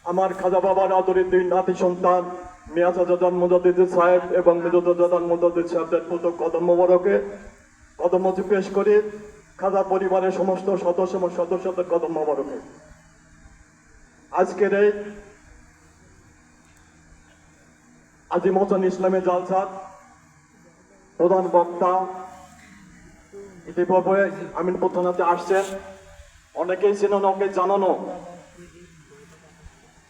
আমার খাজা বাবার আদরের দুই নাতি সন্তান মিয়াজাজান মুজাদ্দিদ সাহেব এবং মিজাজান মুজাদ্দিদ সাহেবদের পুত্র কদম মোবারকে কদম পেশ করে খাজা পরিবারের সমস্ত সদস্য এবং সদস্যদের কদম মোবারকে আজকের এই আজিমোহসেন ইসলামী জালসার প্রধান বক্তা ইতিপূর্বে আমিন প্রধানতে আসছেন, অনেকেই চেনেন, অনেকে জানানো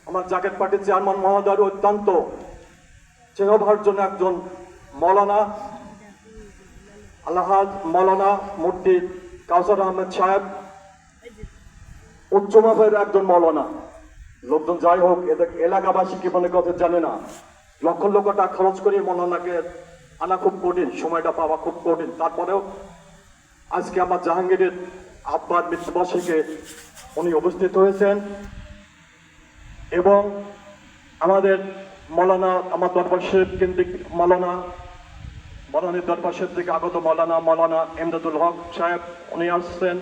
আমার জাকের পার্টির চেয়ারম্যান মহোদয়ের অত্যন্ত চেনাভার জন্য একজন মৌলানা আলহাজ মৌলানা মুফতি কাউসার আহমেদ সাহেব, উচ্চ মাপের একজন মৌলানা। লোকজন যাই হোক, এদের এলাকাবাসী কি মনে কথা জানে না, লক্ষ লক্ষ টাকা খরচ করে মৌলানাকে আনা খুব কঠিন, সময়টা পাওয়া খুব কঠিন। তারপরেও আজকে আমার জাহাঙ্গীরের আব্বার মৃত্যুবার্ষিকী উনি উপস্থিত হয়েছেন এবং আমাদের মৌলানা, আমার দরবার শরীফ কেন্দ্রিক মৌলানার দরবার শরীফ থেকে আগত মৌলানা এমদাদুল হক সাহেব উনি আসছেন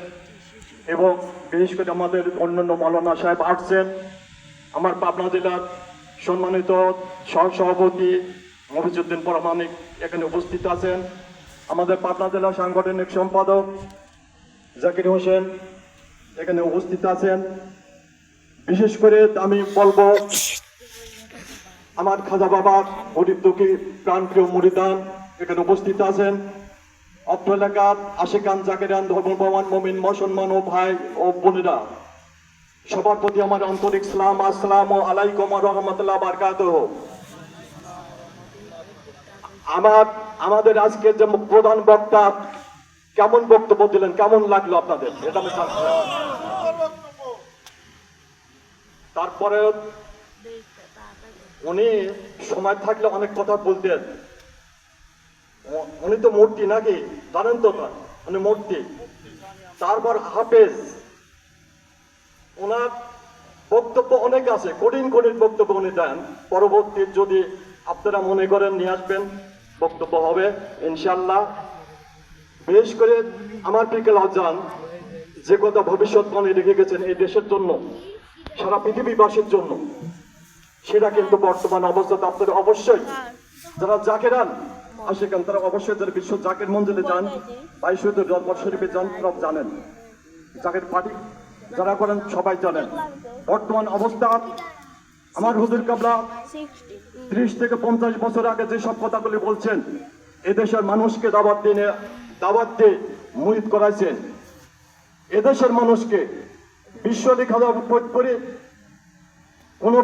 এবং বিশেষ করে আমাদের অন্যান্য মৌলানা সাহেব আসছেন। আমার পাবনা জেলার সম্মানিত সহসভাপতি মফিজউদ্দিন পরামানিক এখানে উপস্থিত আছেন। আমাদের পাবনা জেলা সাংগঠনিক সম্পাদক জাকির হোসেন এখানে উপস্থিত আছেন। বিশেষ করে আমি বলবো আমার খাজা বাবার গরিব দুঃখী প্রাণপ্রিয় মুরিদান এখানে উপস্থিত আছেন। অত্র এলাকার আশিকান জাকিরান ধর্মপ্রমাণ মুমিন মুসলমান ও ভাই ও বোনেরা, সবার প্রতি আমার আন্তরিক সালাম, আসসালামু আলাইকুম ওয়া রাহমাতুল্লাহি ওয়া বারাকাতুহু। আমাদের আজকের যে প্রধান বক্তা কেমন বক্তব্য দিলেন, কেমন লাগলো আপনাদের, এটা আমি জানতে চাই। তারপরে উনি সময় থাকলে অনেক কথা বলতেন। উনি তো মূর্তি নাকি জানেন তো, উনি মূর্তি। তারপর হাফেজ, ওনার বক্তব্য অনেক আছে, কঠিন কঠিন বক্তব্য উনি দেন। পরবর্তী যদি আপনারা মনে করেন নিয়ে আসবেন, বক্তব্য হবে ইনশাল্লাহ। বিশেষ করে আমার পিকেল আজান যে কথা ভবিষ্যৎবাণী রেখে গেছেন এই দেশের জন্য, সারা পৃথিবীবাসীর জন্য, সেটা কিন্তু বর্তমান অবস্থাতে আপনারা অবশ্যই যারা জাকেরান আশিকান তারা অবশ্যই যারা বিশ্ব জাকের মঞ্জিলে যান, বাইশুদের দরবার শরীফে যান, তারা জানেন। জাকের পার্টি যারা করেন সবাই জানেন। বর্তমান অবস্থা আমার হুজুর কাবলা 30 থেকে 50 বছর আগে যে সব কথাগুলি বলছেন, এদেশের মানুষকে দাওয়াত দিয়ে মুরিদ করাইছেন। এদেশের মানুষকে বিশ্ব লেখা করে কোনো